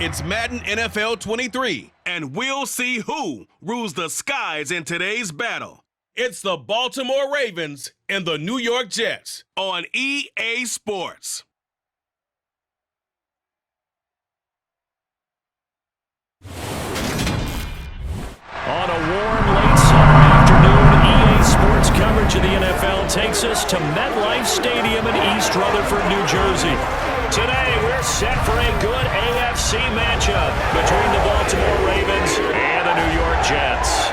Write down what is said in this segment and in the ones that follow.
It's Madden NFL 23, and we'll see who rules the skies in today's battle. It's the Baltimore Ravens and the New York Jets on EA Sports. On a warm, late summer afternoon, EA Sports coverage of the NFL takes us to MetLife Stadium in East Rutherford, New Jersey. Today, we're set for a good AFC matchup between the Baltimore Ravens and the New York Jets.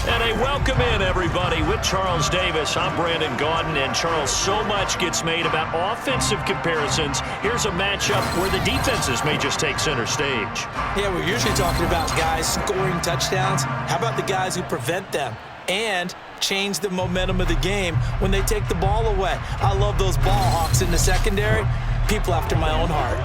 And a welcome in, everybody, with Charles Davis. I'm Brandon Gaudin, and Charles, so much gets made about offensive comparisons. Here's a matchup where the defenses may just take center stage. Yeah, we're usually talking about guys scoring touchdowns. How about the guys who prevent them and change the momentum of the game when they take the ball away? I love those ball hawks in the secondary. People after my own heart.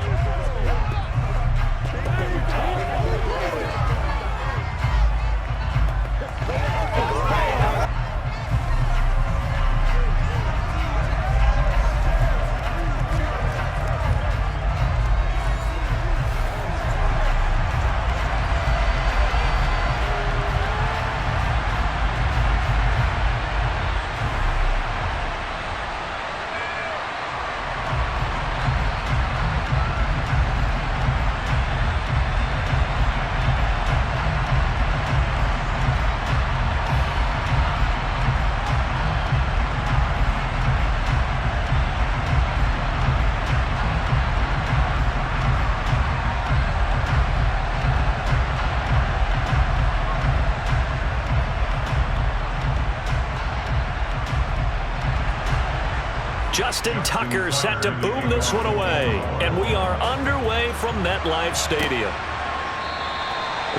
Justin Tucker set to boom this one away. And we are underway from MetLife Stadium.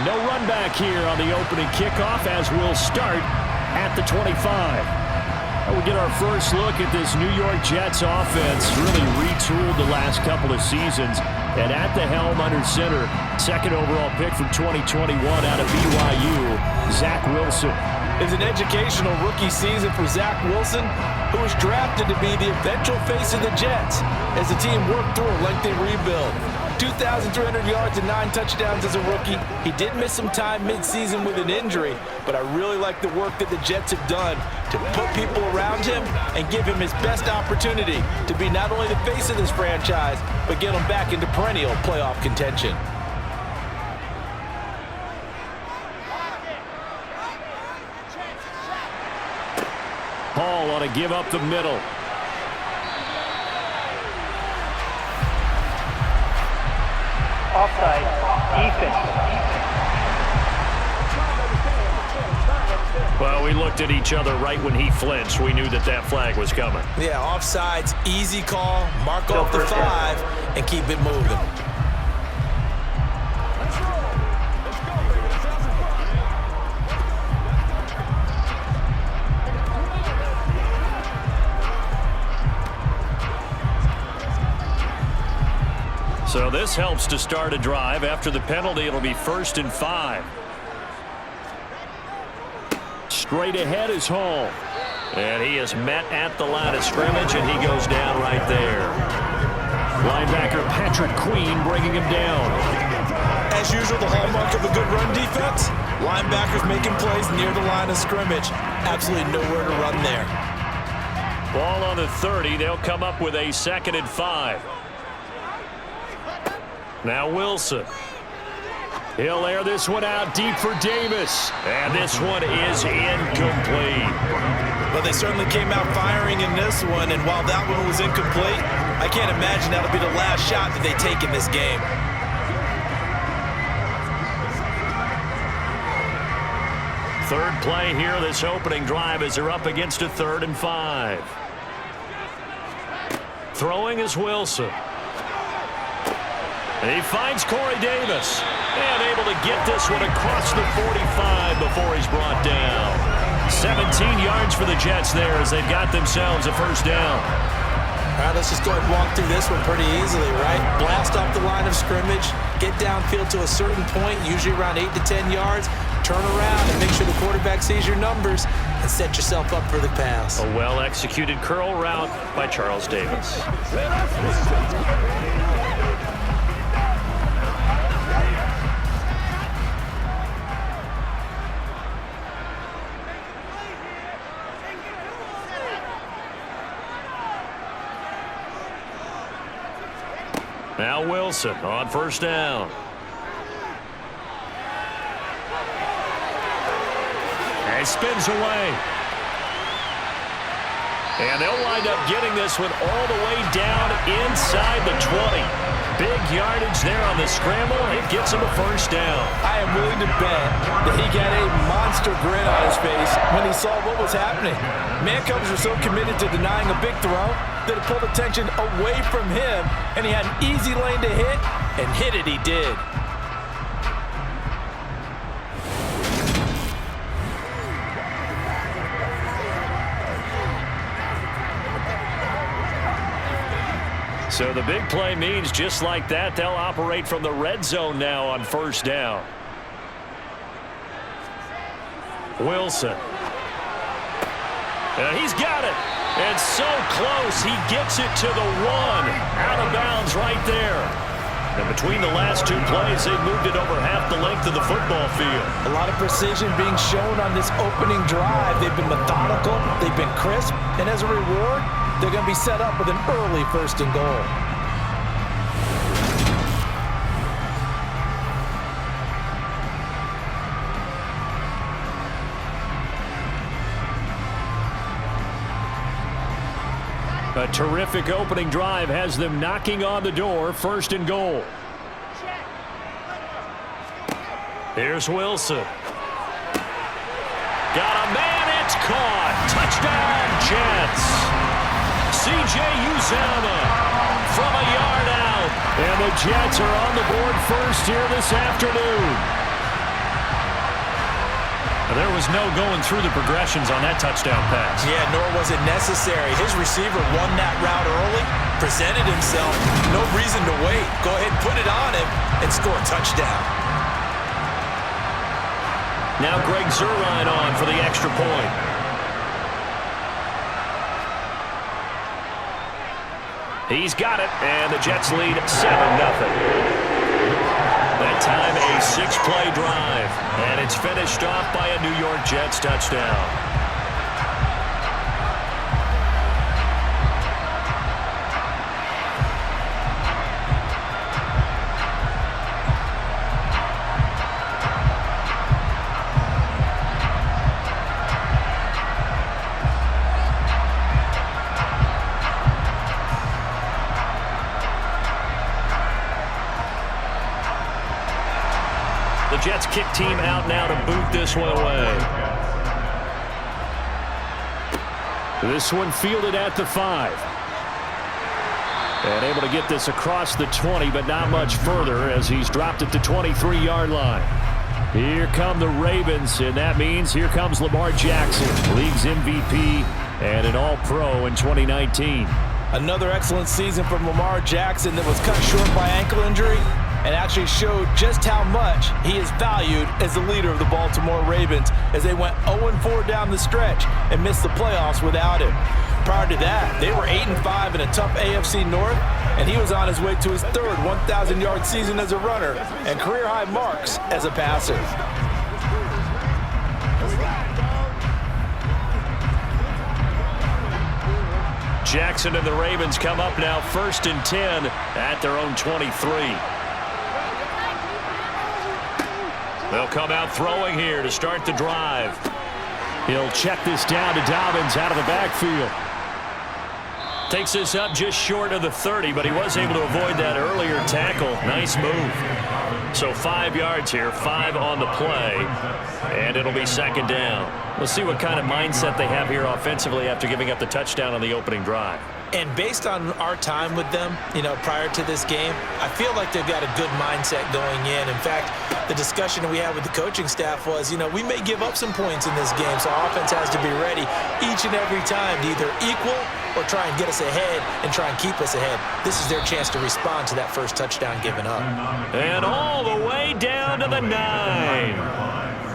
No run back here on the opening kickoff as we'll start at the 25. We'll get our first look at this New York Jets offense. Really retooled the last couple of seasons. And at the helm under center, second overall pick from 2021 out of BYU, Zach Wilson. It's an educational rookie season for Zach Wilson, who was drafted to be the eventual face of the Jets as the team worked through a lengthy rebuild. 2,300 yards and 9 touchdowns as a rookie. He did miss some time mid-season with an injury, but I really like the work that the Jets have done to put people around him and give him his best opportunity to be not only the face of this franchise, but get him back into perennial playoff contention. Hall on a give up the middle. Offside, defense. Well, we looked at each other right when he flinched. We knew that that flag was coming. Yeah, offsides, easy call, mark off the 5, and keep it moving. So this helps to start a drive. After the penalty, it'll be 1st and 5. Straight ahead is Hall. And he is met at the line of scrimmage, and he goes down right there. Linebacker Patrick Queen bringing him down. As usual, the hallmark of a good run defense, linebackers making plays near the line of scrimmage. Absolutely nowhere to run there. Ball on the 30. They'll come up with a 2nd and 5. Now Wilson. He'll air this one out deep for Davis. And this one is incomplete. Well, they certainly came out firing in this one, and while that one was incomplete, I can't imagine that'll be the last shot that they take in this game. Third play here, this opening drive, as they're up against a 3rd and 5. Throwing is Wilson. He finds Corey Davis. And able to get this one across the 45 before he's brought down. 17 yards for the Jets there as they've got themselves a 1st down. All right, let's just go ahead and walk through this one pretty easily, right? Blast off the line of scrimmage, get downfield to a certain point, usually around 8 to 10 yards, turn around and make sure the quarterback sees your numbers and set yourself up for the pass. A well-executed curl route by Charles Davis. Now Wilson on first down. And spins away. And they'll wind up getting this one all the way down inside the 20. Big yardage there on the scramble. It gets him a first down. I am willing to bet that he got a monster grin on his face when he saw what was happening. Man-coverage were so committed to denying a big throw that it pulled attention away from him, and he had an easy lane to hit, and hit it he did. So the big play means just like that, they'll operate from the red zone now on first down. Wilson. And he's got it. And so close, he gets it to the 1. Out of bounds right there. And between the last two plays, they've moved it over half the length of the football field. A lot of precision being shown on this opening drive. They've been methodical, they've been crisp, and as a reward, they're going to be set up with an early first and goal. A terrific opening drive has them knocking on the door, first and goal. Here's Wilson. Got a man, it's caught. Touchdown, Jets. C.J. Uzomah from a yard out. And the Jets are on the board first here this afternoon. There was no going through the progressions on that touchdown pass. Yeah, nor was it necessary. His receiver won that route early, presented himself. No reason to wait. Go ahead and put it on him and score a touchdown. Now Greg Zuerlein on for the extra point. He's got it, and the Jets lead 7-0. That time a 6-play drive, and it's finished off by a New York Jets touchdown. The Jets kick team out now to boot this one away. This one fielded at the 5. And able to get this across the 20, but not much further as he's dropped it to 23-yard line. Here come the Ravens, and that means here comes Lamar Jackson, league's MVP and an All-Pro in 2019. Another excellent season from Lamar Jackson that was cut short by ankle injury and actually showed just how much he is valued as the leader of the Baltimore Ravens as they went 0-4 down the stretch and missed the playoffs without him. Prior to that, they were 8-5 in a tough AFC North, and he was on his way to his third 1,000-yard season as a runner and career-high marks as a passer. Jackson and the Ravens come up now 1st and 10 at their own 23. They'll come out throwing here to start the drive. He'll check this down to Dobbins out of the backfield. Takes this up just short of the 30, but he was able to avoid that earlier tackle. Nice move. So 5 yards here, 5 on the play, and it'll be second down. We'll see what kind of mindset they have here offensively after giving up the touchdown on the opening drive. And based on our time with them, prior to this game, I feel like they've got a good mindset going in. In fact, the discussion we had with the coaching staff was, we may give up some points in this game, so our offense has to be ready each and every time to either equal or try and get us ahead and try and keep us ahead. This is their chance to respond to that first touchdown given up. And all the way down to the 9.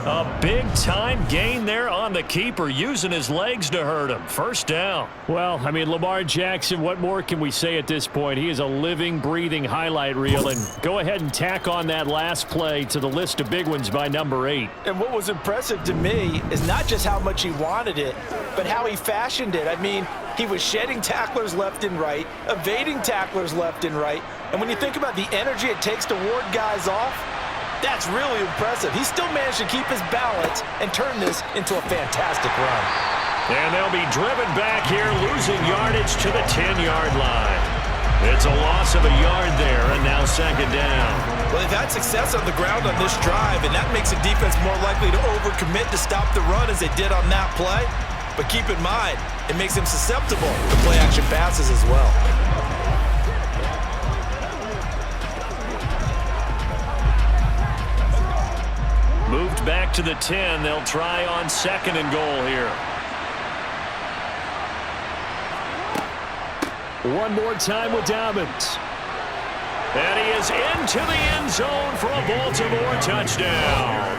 A big-time gain there on the keeper, using his legs to hurt him. First down. Well, I mean, Lamar Jackson, what more can we say at this point? He is a living, breathing highlight reel, and go ahead and tack on that last play to the list of big ones by number 8. And what was impressive to me is not just how much he wanted it, but how he fashioned it. I mean, he was shedding tacklers left and right, evading tacklers left and right, and when you think about the energy it takes to ward guys off, that's really impressive. He still managed to keep his balance and turn this into a fantastic run. And they'll be driven back here, losing yardage to the 10-yard line. It's a loss of a yard there, and now second down. Well, they've had success on the ground on this drive, and that makes a defense more likely to overcommit to stop the run as they did on that play. But keep in mind, it makes them susceptible to play-action passes as well. Moved back to the 10. They'll try on second and goal here. One more time with Dobbins. And he is into the end zone for a Baltimore touchdown.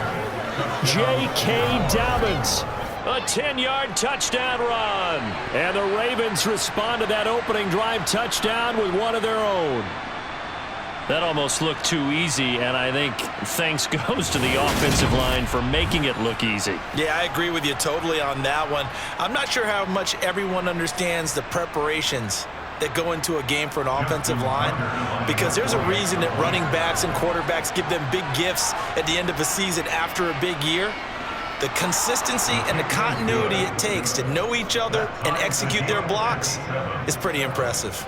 J.K. Dobbins. A 10-yard touchdown run. And the Ravens respond to that opening drive touchdown with one of their own. That almost looked too easy, and I think thanks goes to the offensive line for making it look easy. Yeah, I agree with you totally on that one. I'm not sure how much everyone understands the preparations that go into a game for an offensive line, because there's a reason that running backs and quarterbacks give them big gifts at the end of a season after a big year. The consistency and the continuity it takes to know each other and execute their blocks is pretty impressive.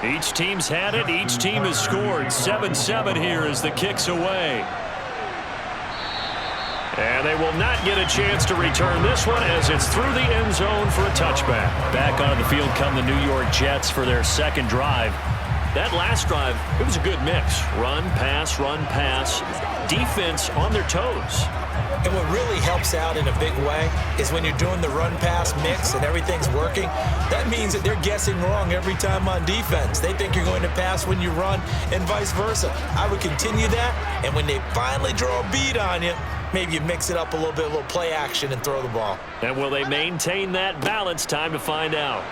Each team's had it. Each team has scored. 7-7 here as the kick's away. And they will not get a chance to return this one as it's through the end zone for a touchback. Back onto the field come the New York Jets for their second drive. That last drive, it was a good mix. Run, pass, defense on their toes. And what really helps out in a big way is when you're doing the run-pass mix and everything's working, that means that they're guessing wrong every time on defense. They think you're going to pass when you run and vice versa. I would continue that, and when they finally draw a bead on you, maybe you mix it up a little bit, a little play action and throw the ball. And will they maintain that balance? Time to find out.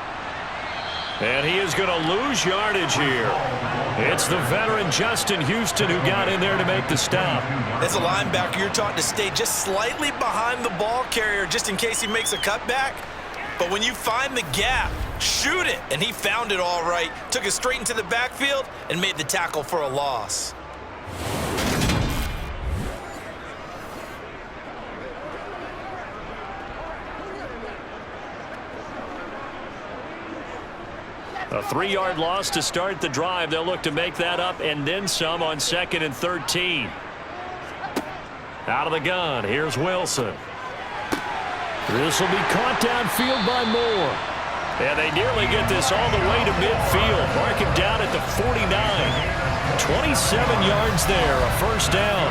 And he is going to lose yardage here. It's the veteran Justin Houston who got in there to make the stop. As a linebacker, you're taught to stay just slightly behind the ball carrier just in case he makes a cutback. But when you find the gap, shoot it. And he found it all right. Took it straight into the backfield and made the tackle for a loss. A 3-yard loss to start the drive. They'll look to make that up and then some on 2nd and 13. Out of the gun, here's Wilson. This will be caught downfield by Moore. And they nearly get this all the way to midfield. Mark him down at the 49. 27 yards there, a first down.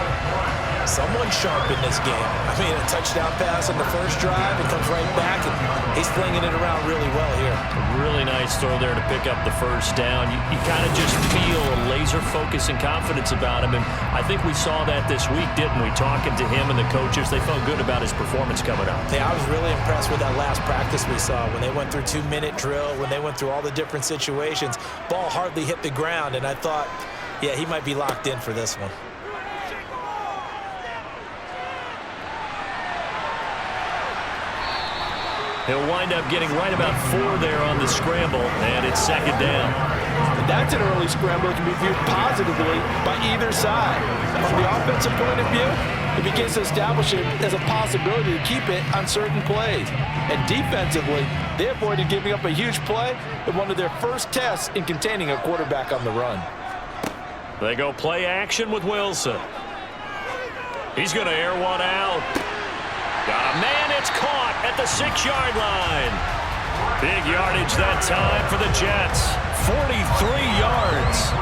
Someone sharp in this game. I mean, a touchdown pass on the first drive, it comes right back, and he's flinging it around really well here. A really nice throw there to pick up the first down. You kind of just feel a laser focus and confidence about him, and I think we saw that this week, didn't we? Talking to him and the coaches, they felt good about his performance coming up. Yeah, I was really impressed with that last practice we saw when they went through 2-minute drill, when they went through all the different situations. Ball hardly hit the ground, and I thought, yeah, he might be locked in for this one. He'll wind up getting right about 4 there on the scramble, and it's second down. That's an early scramble that can be viewed positively by either side. From the offensive point of view, it begins to establish it as a possibility to keep it on certain plays. And defensively, they avoided giving up a huge play in one of their first tests in containing a quarterback on the run. They go play action with Wilson. He's going to air one out. Man, it's caught at at the 6-yard line. Big yardage that time for the Jets. 43 yards.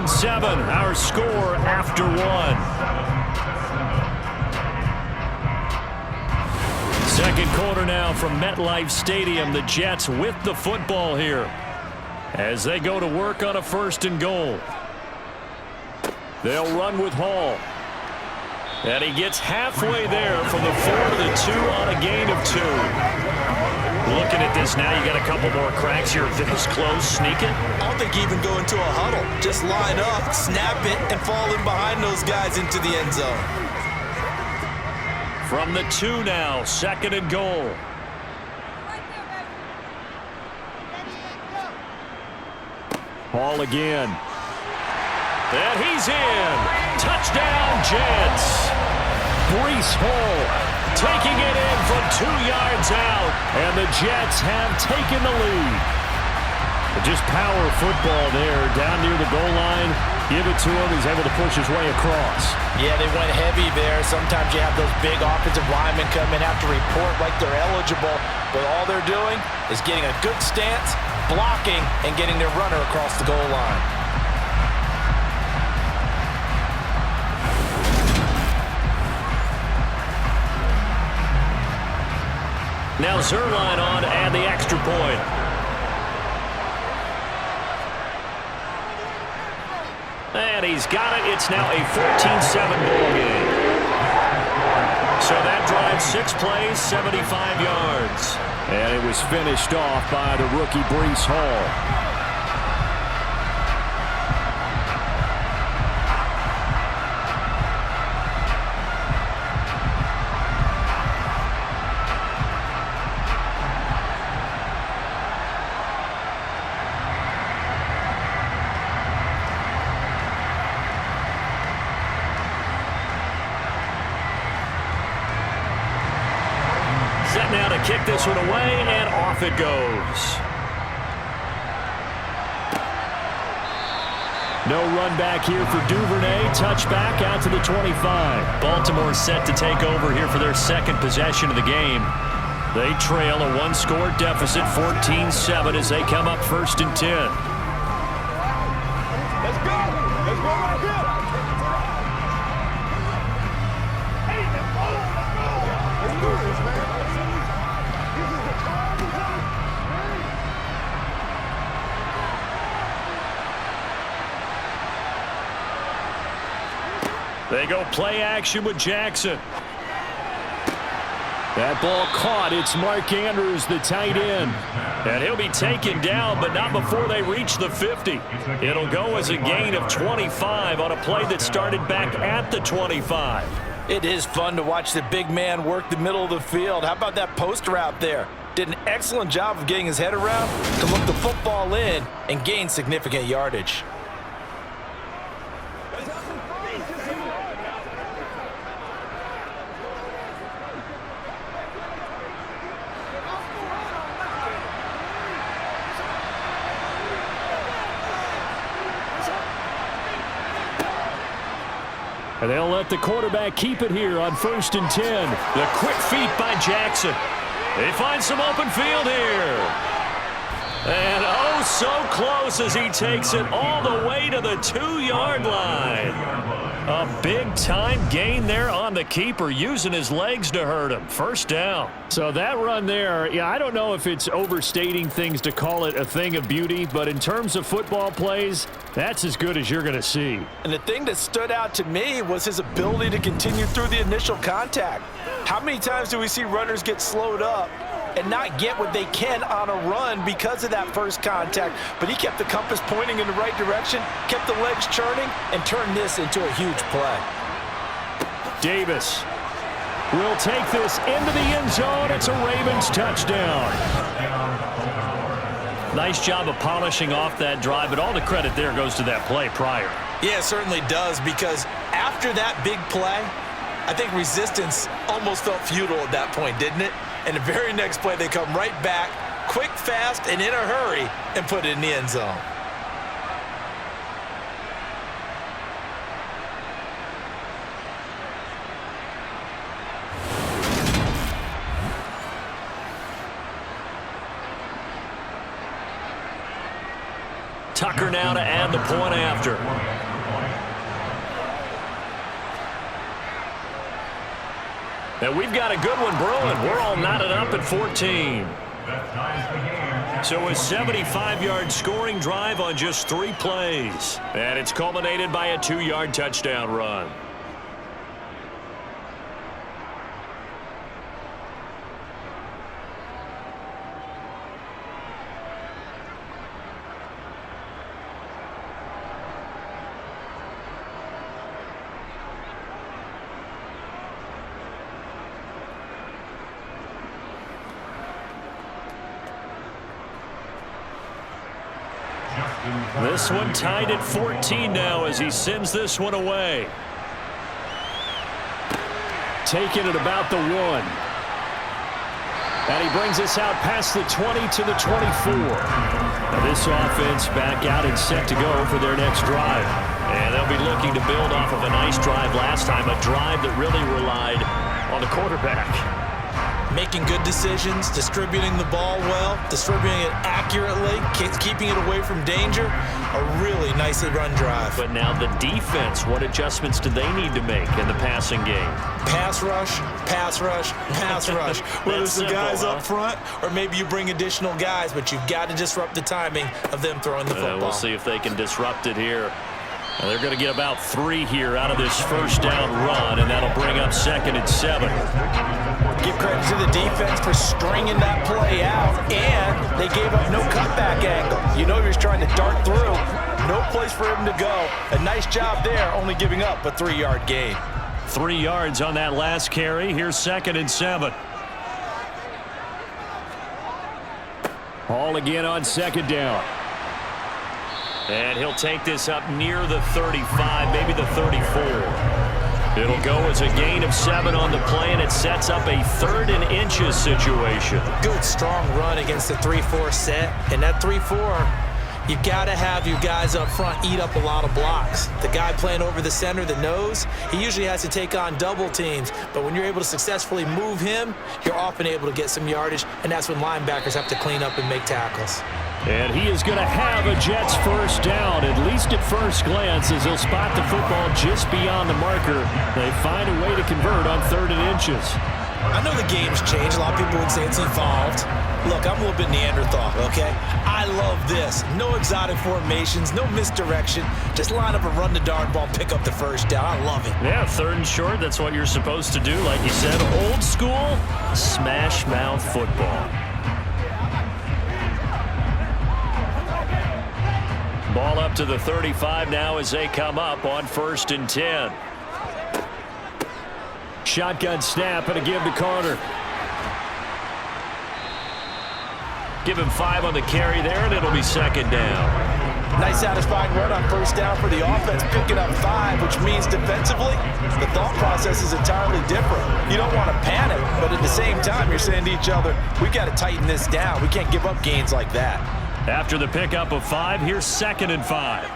Seven, our score after one. Second quarter now from MetLife Stadium. The Jets with the football here as they go to work on a 1st and goal. They'll run with Hall. And he gets halfway there from the 4 to the 2 on a gain of 2. Looking at this now, you got a couple more cracks here. This close, sneak it. I don't think you even go into a huddle. Just line up, snap it, and fall in behind those guys into the end zone. From the 2 now, 2nd and goal. Hall again. And he's in. Touchdown, Jets. Breece Hall taking it in from 2 yards out. And the Jets have taken the lead. Just power football there down near the goal line. Give it to him. He's able to push his way across. Yeah, they went heavy there. Sometimes you have those big offensive linemen come in, have to report like they're eligible. But all they're doing is getting a good stance, blocking, and getting their runner across the goal line. Now Zerline on and the extra point. And he's got it. It's now a 14-7 ball game. So that drive, 6 plays, 75 yards. And it was finished off by the rookie Breece Hall. Set now to kick this one away, and off it goes. No run back here for Duvernay. Touchback out to the 25. Baltimore set to take over here for their 2nd possession of the game. They trail a 1-score deficit, 14-7, as they come up 1st and 10. Let's go. Let's go right here. Let's do this, man. They go play action with Jackson. That ball caught. It's Mark Andrews, the tight end. And he'll be taken down, but not before they reach the 50. It'll go as a gain of 25 on a play that started back at the 25. It is fun to watch the big man work the middle of the field. How about that post route there? Did an excellent job of getting his head around to look the football in and gain significant yardage. And they'll let the quarterback keep it here on 1st and 10. The quick feet by Jackson. They find some open field here. And oh, so close as he takes it all the way to the 2-yard line. A big-time gain there on the keeper, using his legs to hurt him. 1st down. So that run there, yeah, I don't know if it's overstating things to call it a thing of beauty, but in terms of football plays, that's as good as you're going to see. And the thing that stood out to me was his ability to continue through the initial contact. How many times do we see runners get slowed up and not get what they can on a run because of that first contact? But he kept the compass pointing in the right direction, kept the legs churning, and turned this into a huge play. Davis will take this into the end zone. It's a Ravens touchdown. Nice job of polishing off that drive, but all the credit there goes to that play prior. Yeah, it certainly does, because after that big play, I think resistance almost felt futile at that point, didn't it? And the very next play, they come right back, quick, fast, and in a hurry, and put it in the end zone. Tucker now to add the point after. And we've got a good one brewing. We're all knotted up at 14. So a 75-yard scoring drive on just 3 plays. And it's culminated by a 2-yard touchdown run. This one tied at 14 now as he sends this one away. Taking it about the 1. And he brings us out past the 20 to the 24. Now this offense back out and set to go for their next drive. And they'll be looking to build off of a nice drive last time, a drive that really relied on the quarterback. Making good decisions, distributing the ball well, distributing it accurately, keeping it away from danger. A really nicely run drive. But now the defense, what adjustments do they need to make in the passing game? Pass rush, pass rush, pass rush. Whether it's the guys up front or maybe you bring additional guys, but you've got to disrupt the timing of them throwing the football. We'll see if they can disrupt it here. Now they're going to get about 3 here out of this first down run, and that'll bring up 2nd and 7. Give credit to the defense for stringing that play out, and they gave up no cutback angle. You know he was trying to dart through. No place for him to go. A nice job there, only giving up a 3-yard gain. 3 yards on that last carry. Here's 2nd and 7. All again on 2nd down. And he'll take this up near the 35, maybe the 34. It'll go as a gain of 7 on the play, and it sets up a 3rd and inches situation. Good, strong run against the 3-4 set. And that 3-4, you've got to have your guys up front eat up a lot of blocks. The guy playing over the center, the nose, he usually has to take on double teams. But when you're able to successfully move him, you're often able to get some yardage, and that's when linebackers have to clean up and make tackles. And he is going to have a Jets first down, at least at first glance, as he'll spot the football just beyond the marker. They find a way to convert on 3rd and inches. I know the game's changed. A lot of people would say it's evolved. Look, I'm a little bit Neanderthal, okay? I love this. No exotic formations, no misdirection. Just line up and run the darn ball, pick up the first down. I love it. Yeah, 3rd and short, that's what you're supposed to do. Like you said, old school, smash mouth football. Ball up to the 35 now as they come up on 1st and 10. Shotgun snap and a give to Carter. Give him 5 on the carry there, and it'll be 2nd down. Nice satisfying run on 1st down for the offense, picking up 5, which means defensively, the thought process is entirely different. You don't want to panic, but at the same time, you're saying to each other, we've got to tighten this down. We can't give up gains like that. After the pickup of 5, here's 2nd and 5.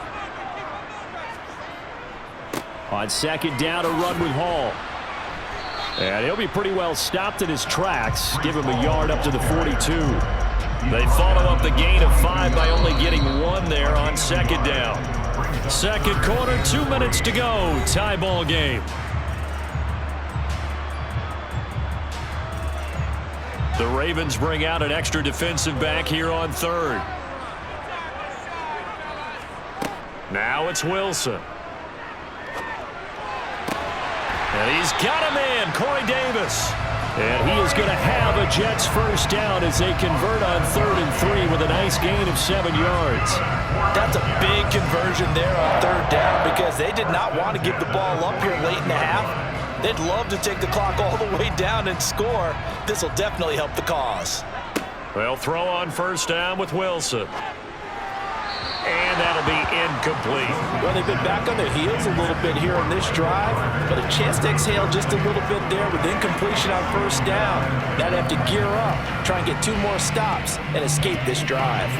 On 2nd down, a run with Hall. And he'll be pretty well stopped in his tracks. Give him a yard up to the 42. They follow up the gain of 5 by only getting 1 there on 2nd down. 2nd quarter, 2 minutes to go. Tie ball game. The Ravens bring out an extra defensive back here on 3rd. Now it's Wilson. And he's got a man, Corey Davis. And he is going to have a Jets first down as they convert on 3rd and 3 with a nice gain of 7 yards. That's a big conversion there on 3rd down because they did not want to give the ball up here late in the half. They'd love to take the clock all the way down and score. This will definitely help the cause. They'll throw on 1st down with Wilson. And that'll be incomplete. Well, they've been back on their heels a little bit here on this drive, but a chance to exhale just a little bit there with incompletion on first down. Now they have to gear up, try and get 2 more stops, and escape this drive.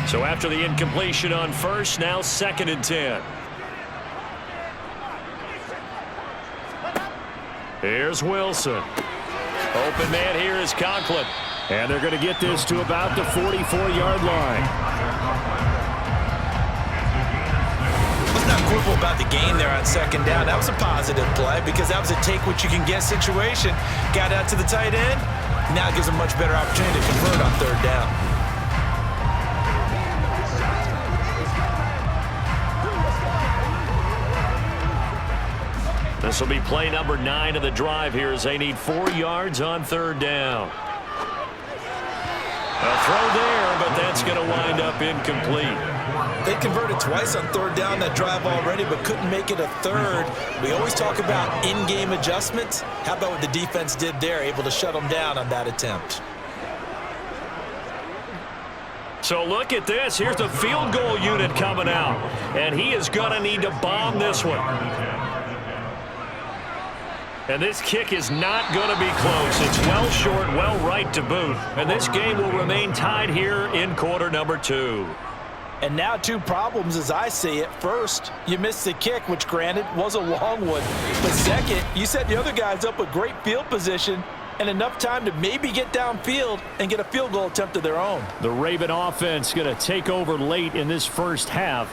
So after the incompletion on first, now 2nd and 10. Here's Wilson. Open man here is Conklin. And they're going to get this to about the 44-yard line. Let's not quibble about the gain there on 2nd down. That was a positive play because that was a take-what-you-can-get situation. Got out to the tight end. Now it gives them a much better opportunity to convert on 3rd down. This will be play number 9 of the drive here as they need 4 yards on 3rd down. A throw there, but that's going to wind up incomplete. They converted twice on 3rd down that drive already, but couldn't make it a 3rd. We always talk about in-game adjustments. How about what the defense did there, able to shut them down on that attempt? So look at this. Here's the field goal unit coming out, and he is going to need to bomb this one. And this kick is not going to be close. It's well short, well right to boot. And this game will remain tied here in quarter number 2. And now 2 problems as I see it. First, you missed the kick, which granted was a long one. But second, you set the other guys up with great field position and enough time to maybe get downfield and get a field goal attempt of their own. The Raven offense going to take over late in this first half.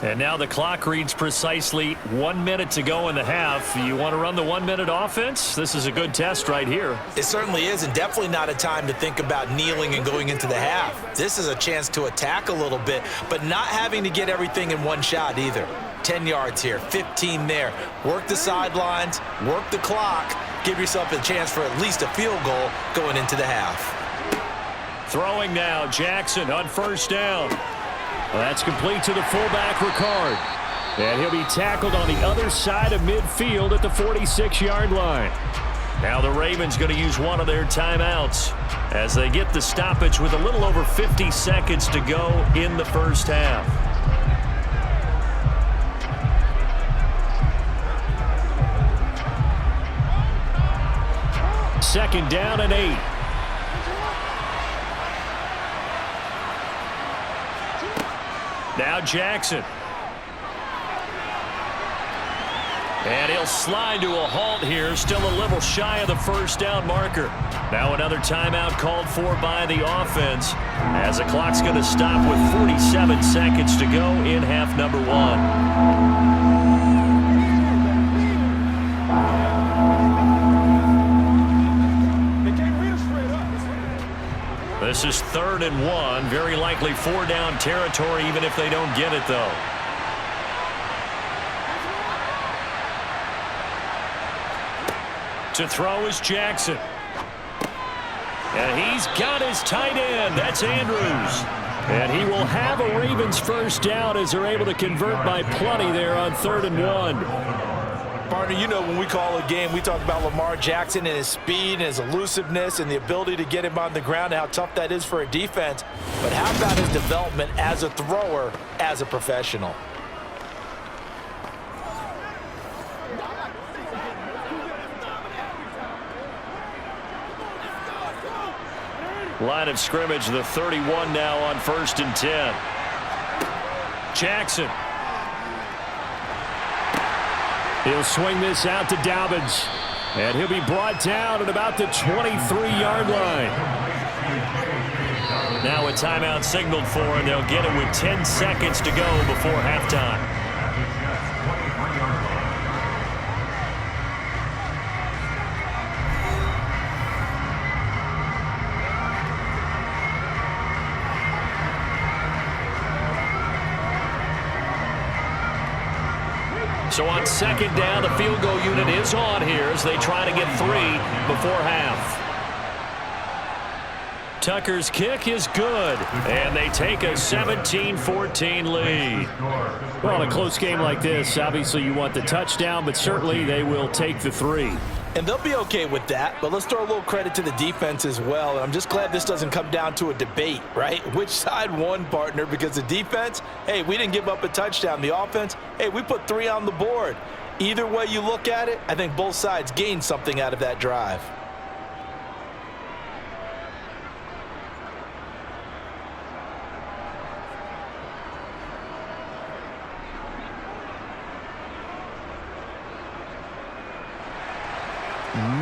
And now the clock reads precisely 1 minute to go in the half. You want to run the 1-minute offense? This is a good test right here. It certainly is, and definitely not a time to think about kneeling and going into the half. This is a chance to attack a little bit, but not having to get everything in one shot either. 10 yards here, 15 there. Work the sidelines, work the clock, give yourself a chance for at least a field goal going into the half. Throwing now, Jackson on first down. Well, that's complete to the fullback, Ricard. And he'll be tackled on the other side of midfield at the 46-yard line. Now the Ravens going to use one of their timeouts as they get the stoppage with a little over 50 seconds to go in the first half. Second down and 8. Now Jackson. And he'll slide to a halt here, still a little shy of the first down marker. Now another timeout called for by the offense as the clock's going to stop with 47 seconds to go in half number 1. This is 3rd and 1, very likely 4-down territory even if they don't get it though. To throw is Jackson. And he's got his tight end. That's Andrews. And he will have a Ravens first down as they're able to convert by plenty there on 3rd and 1. Partner, you know when we call a game, we talk about Lamar Jackson and his speed and his elusiveness and the ability to get him on the ground and how tough that is for a defense. But how about his development as a thrower, as a professional? Line of scrimmage, the 31 now on 1st and 10. Jackson. He'll swing this out to Dobbins. And he'll be brought down at about the 23-yard line. Now a timeout signaled for, and they'll get it with 10 seconds to go before halftime. So on 2nd down, the field goal unit is on here as they try to get 3 before half. Tucker's kick is good, and they take a 17-14 lead. Well, in a close game like this, obviously you want the touchdown, but certainly they will take the 3. And they'll be okay with that, but let's throw a little credit to the defense as well. I'm just glad this doesn't come down to a debate, right? Which side won, partner? Because the defense, hey, we didn't give up a touchdown. The offense, hey, we put 3 on the board. Either way you look at it, I think both sides gained something out of that drive.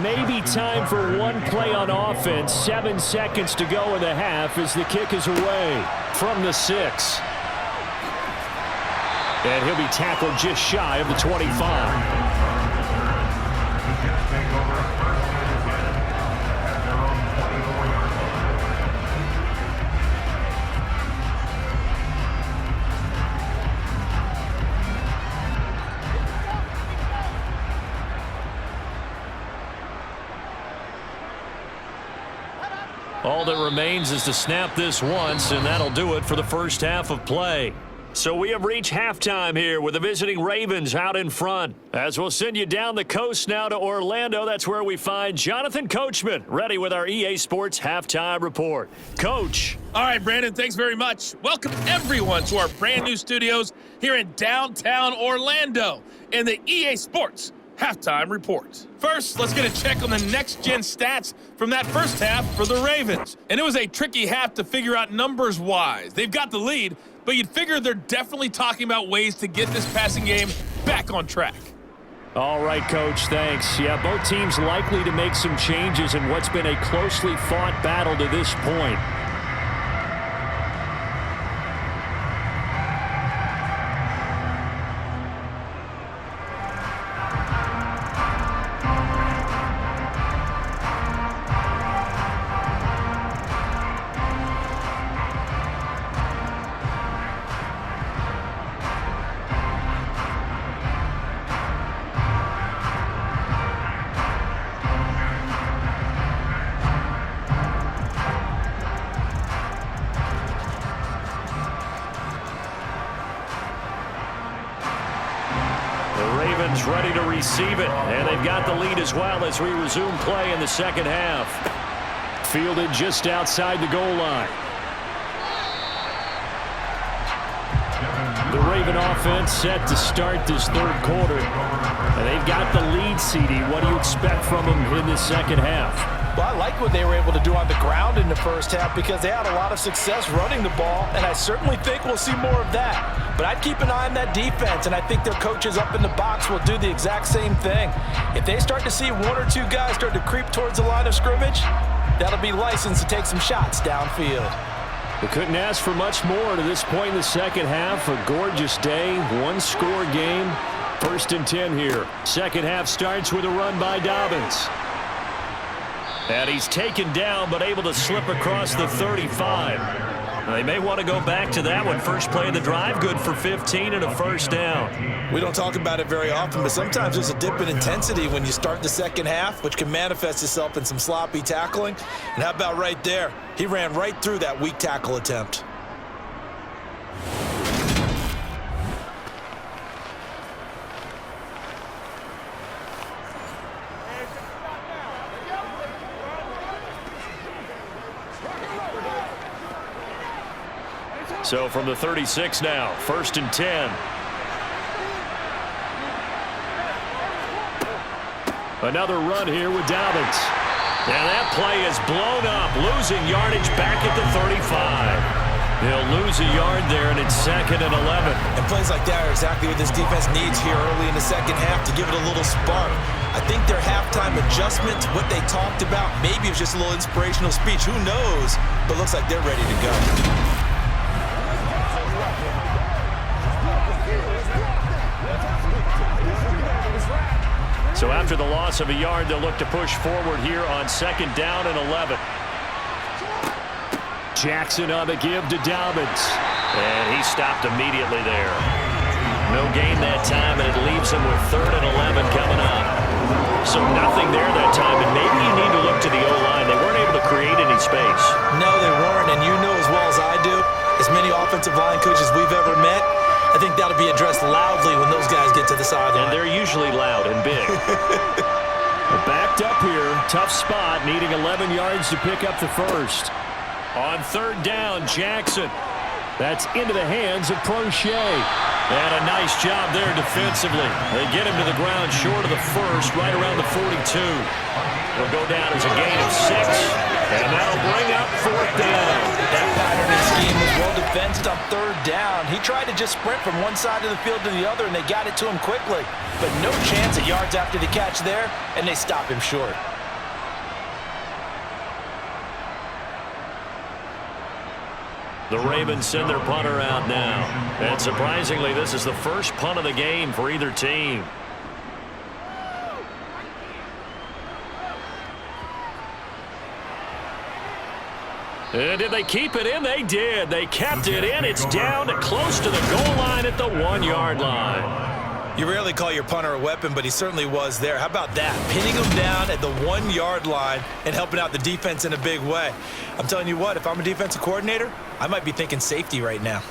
Maybe time for one play on offense. 7 seconds to go in the half as the kick is away from the 6. And he'll be tackled just shy of the 25. All that remains is to snap this once, and that'll do it for the first half of play. So we have reached halftime here with the visiting Ravens out in front. As we'll send you down the coast now to Orlando, that's where we find Jonathan Coachman, ready with our EA Sports Halftime Report. Coach. All right, Brandon, thanks very much. Welcome, everyone, to our brand new studios here in downtown Orlando in the EA Sports Halftime Report. First, let's get a check on the next-gen stats from that first half for the Ravens. And it was a tricky half to figure out numbers-wise. They've got the lead, but you'd figure they're definitely talking about ways to get this passing game back on track. All right, Coach, thanks. Yeah, both teams likely to make some changes in what's been a closely fought battle to this point. Ready to receive it, and they've got the lead as well as we resume play in the second half. Fielded just outside the goal line. The Raven offense set to start this third quarter, and they've got the lead, CD. What do you expect from them in the second half? Well, I like what they were able to do on the ground in the first half because they had a lot of success running the ball, and I certainly think we'll see more of that. But I'd keep an eye on that defense, and I think their coaches up in the box will do the exact same thing. If they start to see 1 or 2 guys start to creep towards the line of scrimmage, that'll be licensed to take some shots downfield. We couldn't ask for much more to this point in the second half. A gorgeous day, 1-score game. 1st and 10 here. Second half starts with a run by Dobbins. And he's taken down, but able to slip across the 35. They may want to go back to that one. First play of the drive, good for 15 and a first down. We don't talk about it very often, but sometimes there's a dip in intensity when you start the second half, which can manifest itself in some sloppy tackling. And how about right there? He ran right through that weak tackle attempt. So from the 36 now, 1st and 10. Another run here with Dobbins. And that play is blown up, losing yardage back at the 35. They'll lose a yard there, and it's 2nd and 11. And plays like that are exactly what this defense needs here early in the second half to give it a little spark. I think their halftime adjustment, what they talked about, maybe it was just a little inspirational speech. Who knows? But looks like they're ready to go. So after the loss of a yard, they'll look to push forward here on 2nd down and 11. Jackson on the give to Dobbins. And he stopped immediately there. No gain that time, and it leaves him with 3rd and 11 coming up. So nothing there that time, and maybe you need to look to the O-line. They weren't able to create any space. No, they weren't, and you know as well as I do, as many offensive line coaches we've ever met, I think that'll be addressed loudly when those guys get to the sideline. And they're usually loud and big. Back picked up here. Tough spot, needing 11 yards to pick up the first. On third down, Jackson. That's into the hands of Prochet. And a nice job there defensively. They get him to the ground short of the first, right around the 42. It'll go down as a gain of 6, and that'll bring up fourth down. That pattern and scheme was well defended on third down. He tried to just sprint from one side of the field to the other, and they got it to him quickly. But no chance at yards after the catch there, and they stop him short. The Ravens send their punter out now. And surprisingly, this is the first punt of the game for either team. And did they keep it in? They did. They kept it in. It's down to close to the goal line at the 1-yard line. You rarely call your punter a weapon, but he certainly was there. How about that? Pinning him down at the 1-yard line and helping out the defense in a big way. I'm telling you what, if I'm a defensive coordinator, I might be thinking safety right now.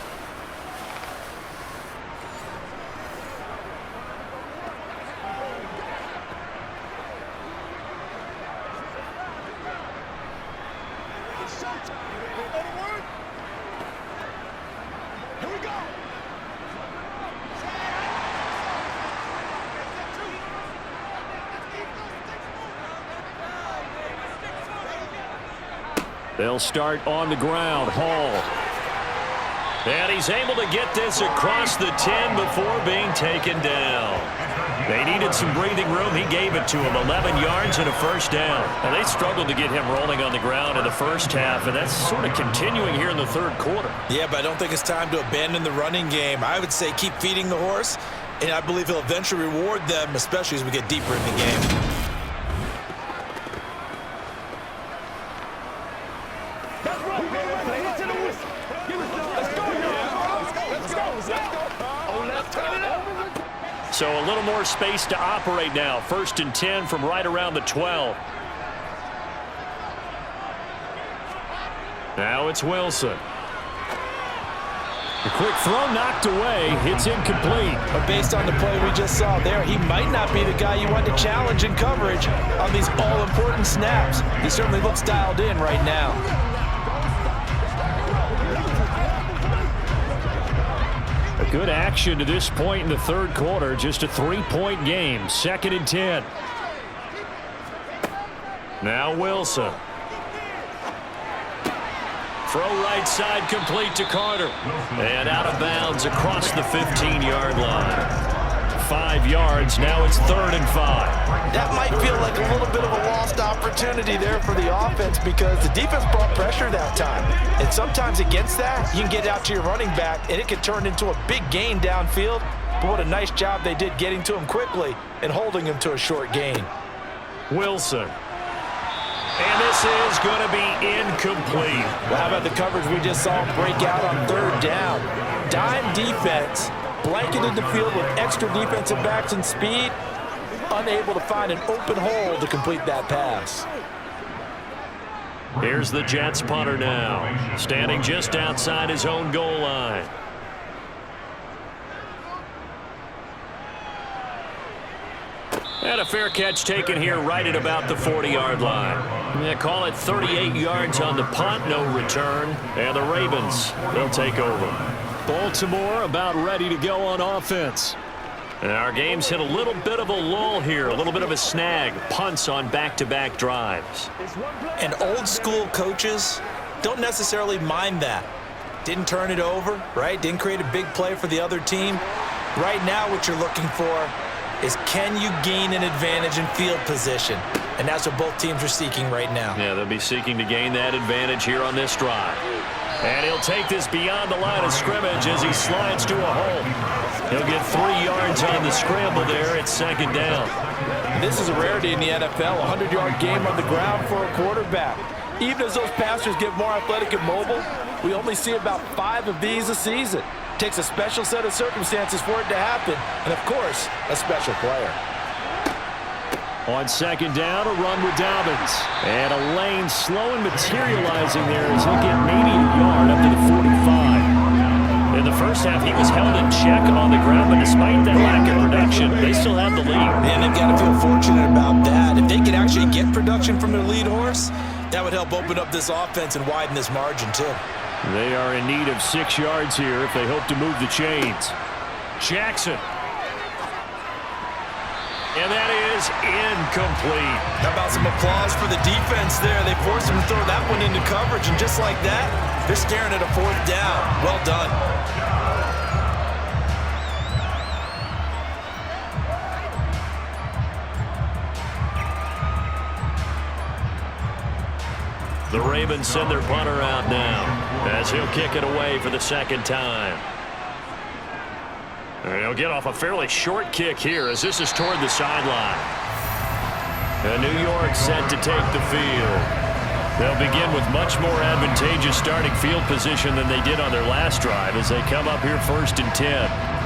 They'll start on the ground. Hall. And he's able to get this across the 10 before being taken down. They needed some breathing room. He gave it to him. 11 yards and a first down. And they struggled to get him rolling on the ground in the first half, and that's sort of continuing here in the third quarter. Yeah, but I don't think it's time to abandon the running game. I would say keep feeding the horse, and I believe he'll eventually reward them, especially as we get deeper in the game. So a little more space to operate now. 1st and 10 from right around the 12. Now it's Wilson. The quick throw knocked away. It's incomplete. But based on the play we just saw there, he might not be the guy you want to challenge in coverage on these all-important snaps. He certainly looks dialed in right now. Good action to this point in the third quarter. Just a 3-point game. 2nd and 10. Now Wilson. Throw right side complete to Carter. And out of bounds across the 15-yard line. 5 yards. Now it's 3rd and 5. That might feel like a little bit of a lost opportunity there for the offense because the defense brought pressure that time. And sometimes against that, you can get out to your running back, and it can turn into a big gain downfield. But what a nice job they did getting to him quickly and holding him to a short gain. Wilson. And this is going to be incomplete. Well, how about the coverage we just saw him break out on 3rd down? Dime defense, blanketed the field with extra defensive backs and speed, unable to find an open hole to complete that pass. Here's the Jets punter now, standing just outside his own goal line. And a fair catch taken here right at about the 40-yard line. They call it 38 yards on the punt, no return. And the Ravens, they'll take over. Baltimore about ready to go on offense. And our game's hit a little bit of a lull here, a little bit of a snag. Punts on back-to-back drives. And old school coaches don't necessarily mind that. Didn't turn it over, right? Didn't create a big play for the other team. Right now what you're looking for is can you gain an advantage in field position? And that's what both teams are seeking right now. Yeah, they'll be seeking to gain that advantage here on this drive. And he'll take this beyond the line of scrimmage as he slides to a hole. He'll get 3 yards on the scramble there. It's 2nd down. This is a rarity in the NFL, a 100-yard game on the ground for a quarterback. Even as those passers get more athletic and mobile, we only see about 5 of these a season. It takes a special set of circumstances for it to happen, and of course, a special player. On 2nd down, a run with Dobbins. And a lane slow and materializing there as he'll get maybe a yard up to the 45. And the first half, he was held in check on the ground, but despite that lack of production, they still have the lead. And they've got to feel fortunate about that. If they could actually get production from their lead horse, that would help open up this offense and widen this margin, too. They are in need of 6 yards here if they hope to move the chains. Jackson. And that is incomplete. How about some applause for the defense there? They forced him to throw that one into coverage, and just like that, they're staring at a 4th down. Well done. The Ravens send their punter out now as he'll kick it away for the 2nd time. And he'll get off a fairly short kick here as this is toward the sideline. And New York set to take the field. They'll begin with much more advantageous starting field position than they did on their last drive as they come up here 1st and 10.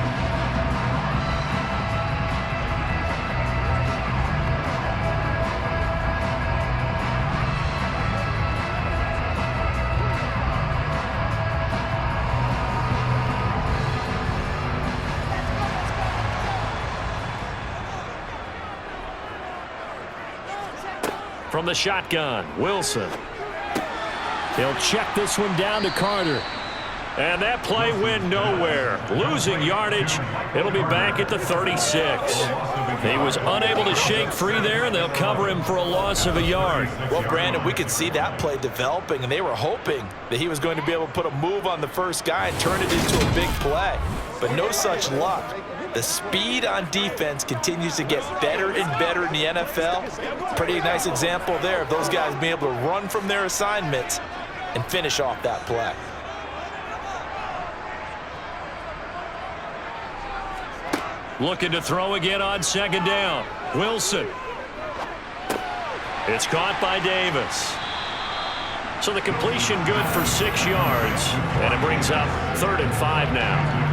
From the shotgun, Wilson. He'll check this one down to Carter. And that play went nowhere. Losing yardage. It'll be back at the 36. He was unable to shake free there, and they'll cover him for a loss of a yard. Well, Brandon, we could see that play developing, and they were hoping that he was going to be able to put a move on the first guy and turn it into a big play. But no such luck. The speed on defense continues to get better and better in the NFL. Pretty nice example there of those guys being able to run from their assignments and finish off that play. Looking to throw again on 2nd down. Wilson. It's caught by Davis. So the completion good for 6 yards. And it brings up 3rd and 5 now.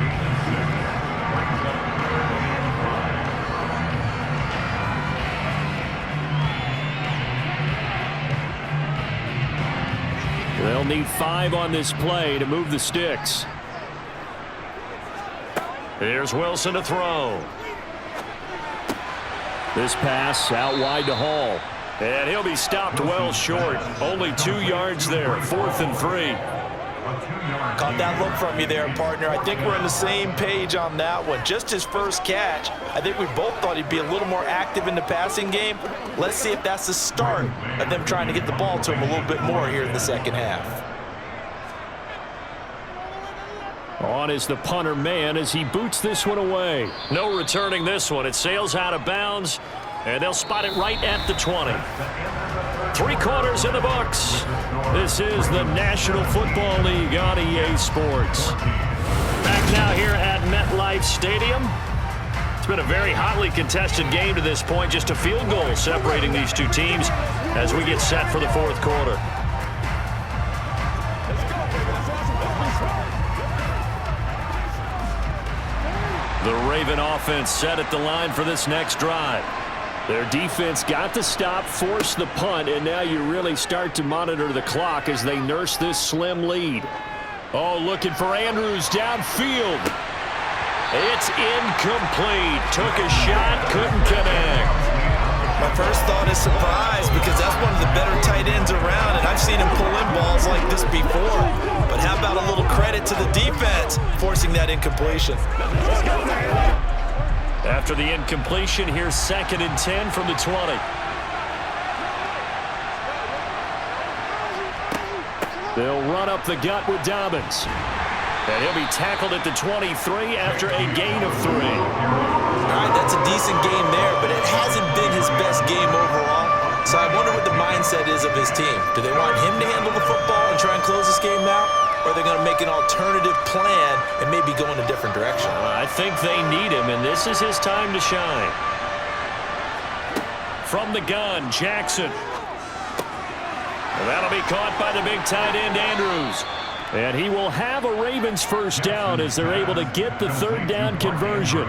They'll need 5 on this play to move the sticks. Here's Wilson to throw. This pass out wide to Hall. And he'll be stopped well short. Only 2 yards there. 4th and 3. Caught that look from you there, partner. I think we're on the same page on that one. Just his first catch. I think we both thought he'd be a little more active in the passing game. Let's see if that's the start of them trying to get the ball to him a little bit more here in the 2nd half. On is the punter man as he boots this one away. No returning this one. It sails out of bounds, and they'll spot it right at the 20. 3 quarters in the books. This is the National Football League on EA Sports. Back now here at MetLife Stadium. It's been a very hotly contested game to this point. Just a field goal separating these two teams as we get set for the 4th quarter. The Raven offense set at the line for this next drive. Their defense got the stop, forced the punt, and now you really start to monitor the clock as they nurse this slim lead. Oh, looking for Andrews downfield. It's incomplete. Took a shot, couldn't connect. My first thought is surprise because that's one of the better tight ends around, and I've seen him pull in balls like this before. But how about a little credit to the defense forcing that incompletion? After the incompletion, here's 2nd and 10 from the 20. They'll run up the gut with Dobbins. And he'll be tackled at the 23 after a gain of 3. All right, that's a decent game there, but it hasn't been his best game overall. So I wonder what the mindset is of his team. Do they want him to handle the football and try and close this game out? Or are they going to make an alternative plan and maybe go in a different direction? I think they need him, and this is his time to shine. From the gun, Jackson. And that'll be caught by the big tight end, Andrews. And he will have a Ravens 1st down as they're able to get the 3rd down conversion.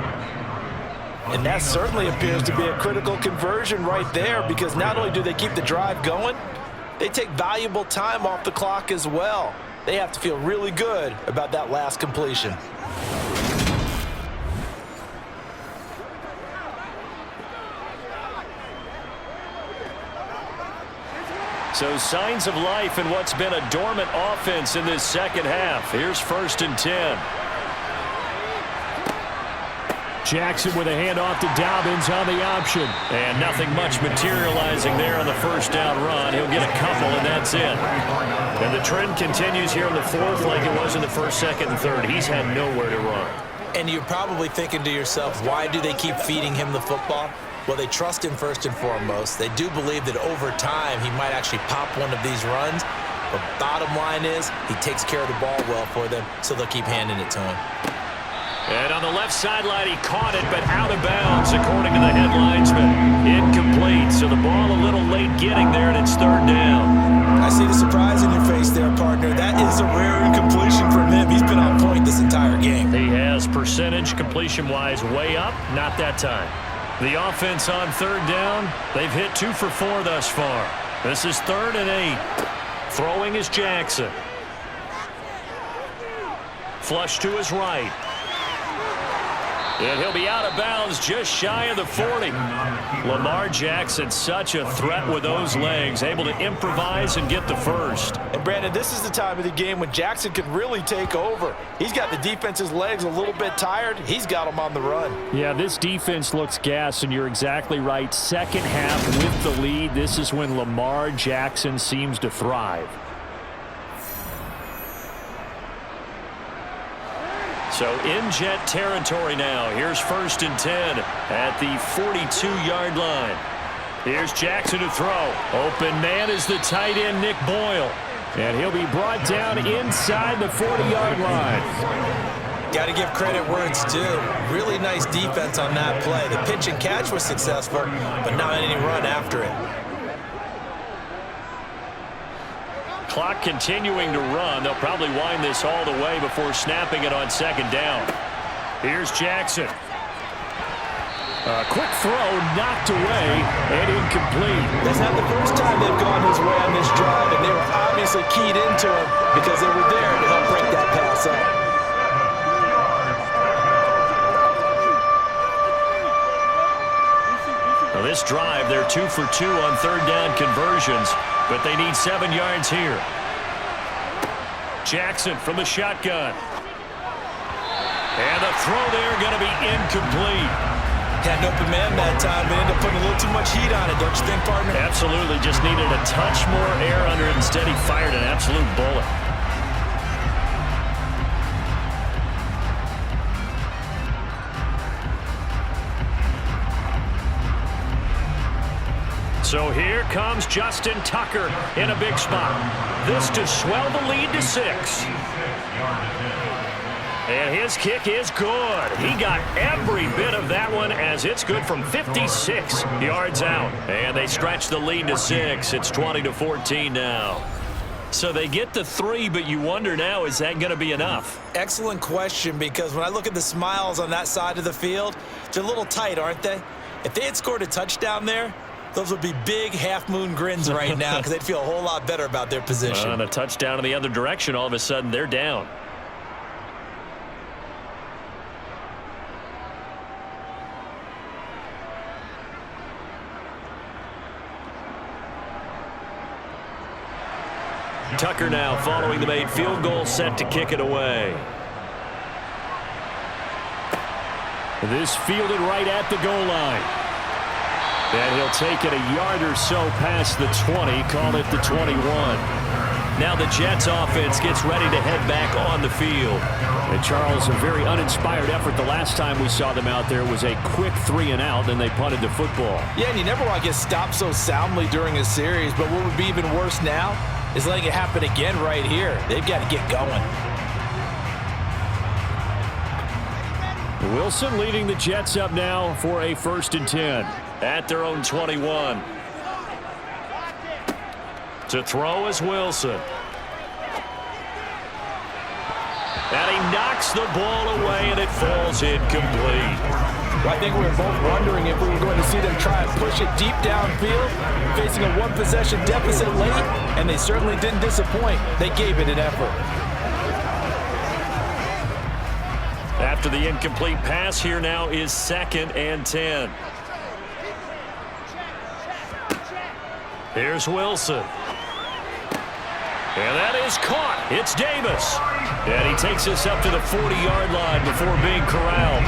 And that certainly appears to be a critical conversion right there because not only do they keep the drive going, they take valuable time off the clock as well. They have to feel really good about that last completion. So signs of life in what's been a dormant offense in this second half. Here's 1st and 10. Jackson with a handoff to Dobbins on the option. And nothing much materializing there on the first down run. He'll get a couple, and that's it. And the trend continues here in the fourth like it was in the first, second, and third. He's had nowhere to run. And you're probably thinking to yourself, why do they keep feeding him the football? Well, they trust him first and foremost. They do believe that over time he might actually pop one of these runs. But bottom line is he takes care of the ball well for them, so they'll keep handing it to him. And on the left sideline, he caught it, but out of bounds, according to the head linesman. Incomplete, so the ball a little late getting there, and it's 3rd down. I see the surprise in your face there, partner. That is a rare incompletion from him. He's been on point this entire game. He has percentage completion-wise way up, not that time. The offense on 3rd down, they've hit 2 for 4 thus far. This is 3rd and 8. Throwing is Jackson. Flush to his right. And he'll be out of bounds just shy of the 40. Lamar Jackson, such a threat with those legs, able to improvise and get the first. And Brandon, this is the time of the game when Jackson can really take over. He's got the defense's legs a little bit tired. He's got them on the run. Yeah, this defense looks gassed, and you're exactly right. Second half with the lead, this is when Lamar Jackson seems to thrive. So in Jet territory now. Here's 1st and 10 at the 42-yard line. Here's Jackson to throw. Open man is the tight end, Nick Boyle. And he'll be brought down inside the 40-yard line. Got to give credit where it's due. Really nice defense on that play. The pitch and catch was successful, but not any run after it. Clock continuing to run. They'll probably wind this all the way before snapping it on 2nd down. Here's Jackson. A quick throw knocked away and incomplete. That's not the first time they've gone his way on this drive, and they were obviously keyed into him because they were there to help break that pass up. Now this drive, they're 2 for 2 on 3rd down conversions, but they need 7 yards here. Jackson from the shotgun. And the throw there going to be incomplete. Had an open man that time, but ended up putting a little too much heat on it, don't you think, partner? Absolutely, just needed a touch more air under it. Instead, he fired an absolute bullet. So here comes Justin Tucker in a big spot. This to swell the lead to 6. And his kick is good. He got every bit of that one as it's good from 56 yards out. And they stretch the lead to 6. It's 20-14 now. So they get the 3, but you wonder now, is that going to be enough? Excellent question, because when I look at the smiles on that side of the field, they're a little tight, aren't they? If they had scored a touchdown there, those would be big half-moon grins right now because they'd feel a whole lot better about their position. On a touchdown in the other direction, all of a sudden they're down. Tucker now following the made field goal, set to kick it away. This fielded right at the goal line. And he'll take it a yard or so past the 20, call it the 21. Now the Jets offense gets ready to head back on the field. And Charles, a very uninspired effort. The last time we saw them out there was a quick 3 and out, then they punted the football. Yeah, and you never want to get stopped so soundly during a series, but what would be even worse now is letting it happen again right here. They've got to get going. Wilson leading the Jets up now for a 1st and 10. At their own 21. To throw is Wilson. And he knocks the ball away, and it falls incomplete. Well, I think we were both wondering if we were going to see them try and push it deep downfield, facing a one-possession deficit late, and they certainly didn't disappoint. They gave it an effort. After the incomplete pass, here now is 2nd and 10. Here's Wilson. And that is caught. It's Davis. And he takes us up to the 40-yard line before being corralled.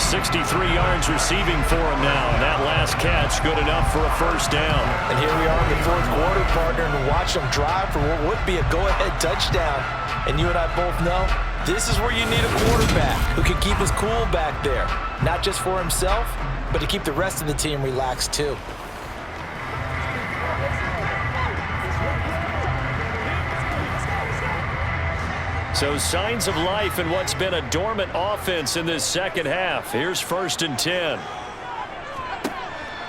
63 yards receiving for him now. And that last catch good enough for a first down. And here we are in the fourth quarter, partner, and watch them drive for what would be a go-ahead touchdown. And you and I both know this is where you need a quarterback who can keep his cool back there. Not just for himself, but to keep the rest of the team relaxed too. So signs of life in what's been a dormant offense in this second half. Here's 1st and 10.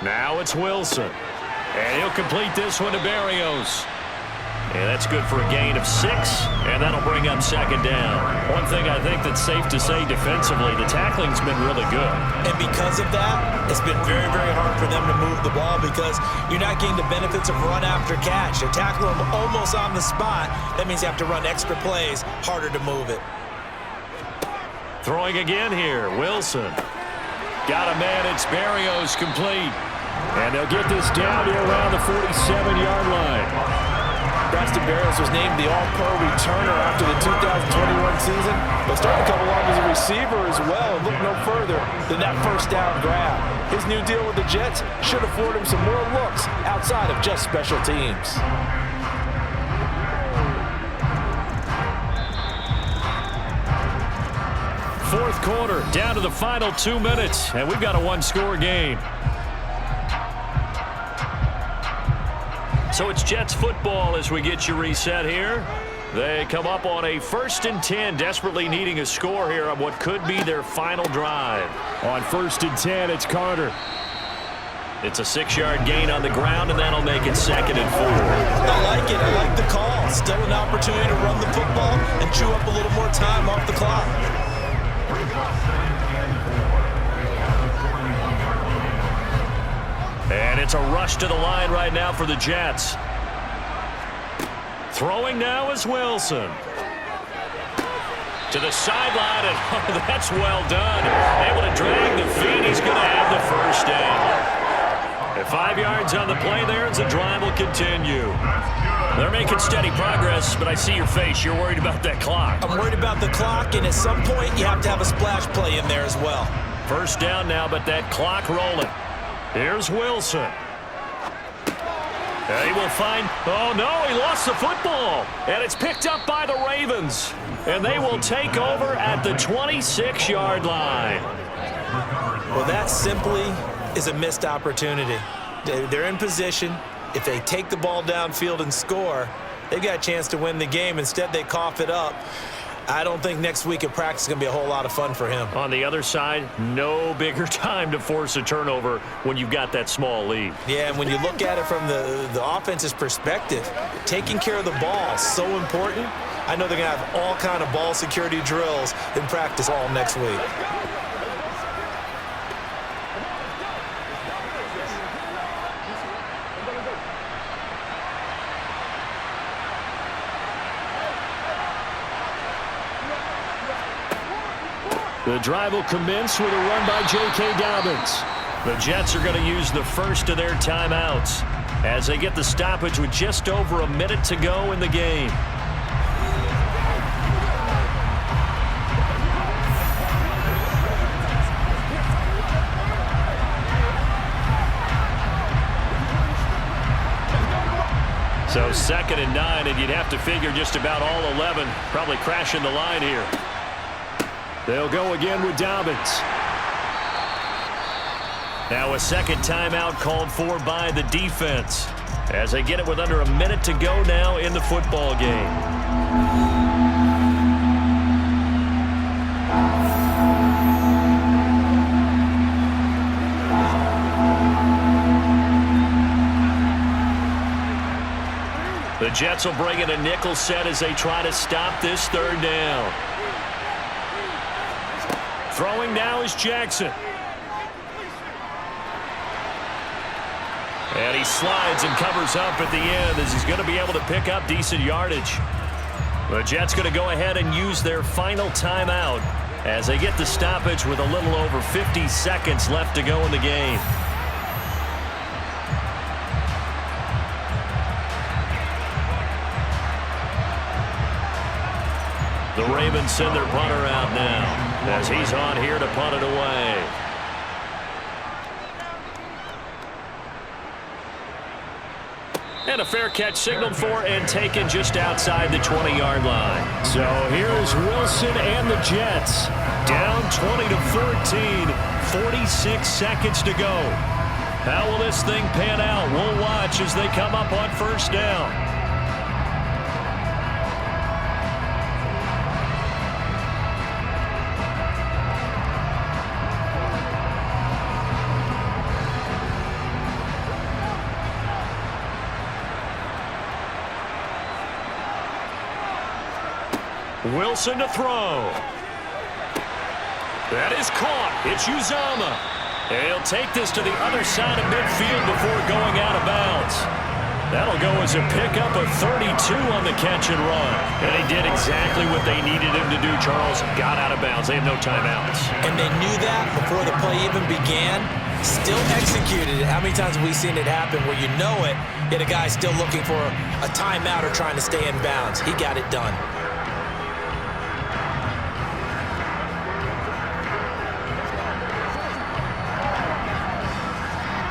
Now it's Wilson. And he'll complete this one to Berrios. And that's good for a gain of 6, and that'll bring up 2nd down. One thing I think that's safe to say defensively, the tackling's been really good. And because of that, it's been very, very hard for them to move the ball because you're not getting the benefits of run after catch. They're tackling them almost on the spot. That means you have to run extra plays, harder to move it. Throwing again here, Wilson. Got a man, it's Berrios complete. And they'll get this down here around the 47-yard line. Braxton Berrios was named the All-Pro returner after the 2021 season, but starting to come along as a receiver as well and look no further than that first down grab. His new deal with the Jets should afford him some more looks outside of just special teams. Fourth quarter, down to the final 2 minutes, and we've got a one-score game. So it's Jets football as we get you reset here. They come up on a 1st and 10, desperately needing a score here on what could be their final drive. On 1st and 10, it's Carter. It's a 6-yard gain on the ground, and that'll make it 2nd and 4. I like it. I like the call. Still an opportunity to run the football and chew up a little more time off the clock. And it's a rush to the line right now for the Jets. Throwing now is Wilson. To the sideline, and oh, that's well done. Able to drag the feet. He's going to have the first down. And 5 yards on the play there as the drive will continue. They're making steady progress, but I see your face. You're worried about that clock. I'm worried about the clock, and at some point you have to have a splash play in there as well. First down now, but that clock rolling. Here's Wilson. And he will find, oh no, he lost the football. And it's picked up by the Ravens. And they will take over at the 26-yard line. Well, that simply is a missed opportunity. They're in position. If they take the ball downfield and score, they've got a chance to win the game. Instead, they cough it up. I don't think next week at practice is going to be a whole lot of fun for him. On the other side, no bigger time to force a turnover when you've got that small lead. Yeah, and when you look at it from the offense's perspective, taking care of the ball is so important. I know they're going to have all kind of ball security drills in practice all next week. The drive will commence with a run by J.K. Dobbins. The Jets are going to use the first of their timeouts as they get the stoppage with just over a minute to go in the game. So 2nd and 9, and you'd have to figure just about all 11 probably crashing the line here. They'll go again with Dobbins. Now a second timeout called for by the defense as they get it with under a minute to go now in the football game. The Jets will bring in a nickel set as they try to stop this third down. Throwing now is Jackson. And he slides and covers up at the end as he's going to be able to pick up decent yardage. The Jets going to go ahead and use their final timeout as they get the stoppage with a little over 50 seconds left to go in the game. The Ravens send their punter out now as he's on here to punt it away. And a fair catch signaled for and taken just outside the 20-yard line. So here's Wilson and the Jets. Down 20-14, 46 seconds to go. How will this thing pan out? We'll watch as they come up on first down. Wilson to throw. That is caught. It's Uzama. And he'll take this to the other side of midfield before going out of bounds. That'll go as a pickup of 32 on the catch and run. And he did exactly what they needed him to do, Charles. Got out of bounds. They have no timeouts. And they knew that before the play even began. Still executed it. How many times have we seen it happen where you know it, yet a guy's still looking for a timeout or trying to stay in bounds? He got it done.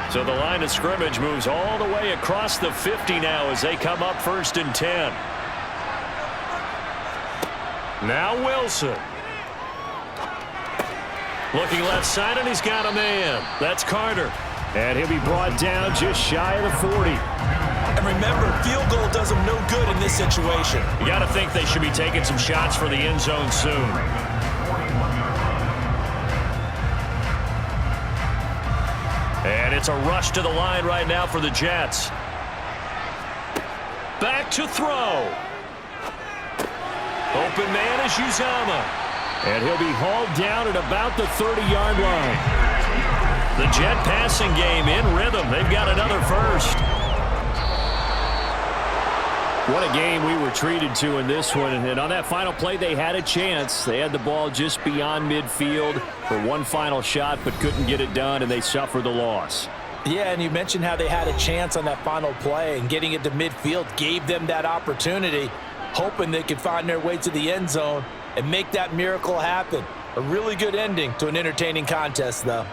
So the line of scrimmage moves all the way across the 50 now as they come up 1st and 10. Now Wilson. Looking left side, and he's got a man. That's Carter. And he'll be brought down just shy of the 40. And remember, field goal does them no good in this situation. You got to think they should be taking some shots for the end zone soon. And it's a rush to the line right now for the Jets. Back to throw. Open man is Uzama. And he'll be hauled down at about the 30-yard line. The Jet passing game in rhythm. They've got another first. What a game we were treated to in this one. And on that final play, they had a chance. They had the ball just beyond midfield for one final shot, but couldn't get it done, and they suffered the loss. Yeah, and you mentioned how they had a chance on that final play, and getting it to midfield gave them that opportunity, hoping they could find their way to the end zone and make that miracle happen. A really good ending to an entertaining contest, though.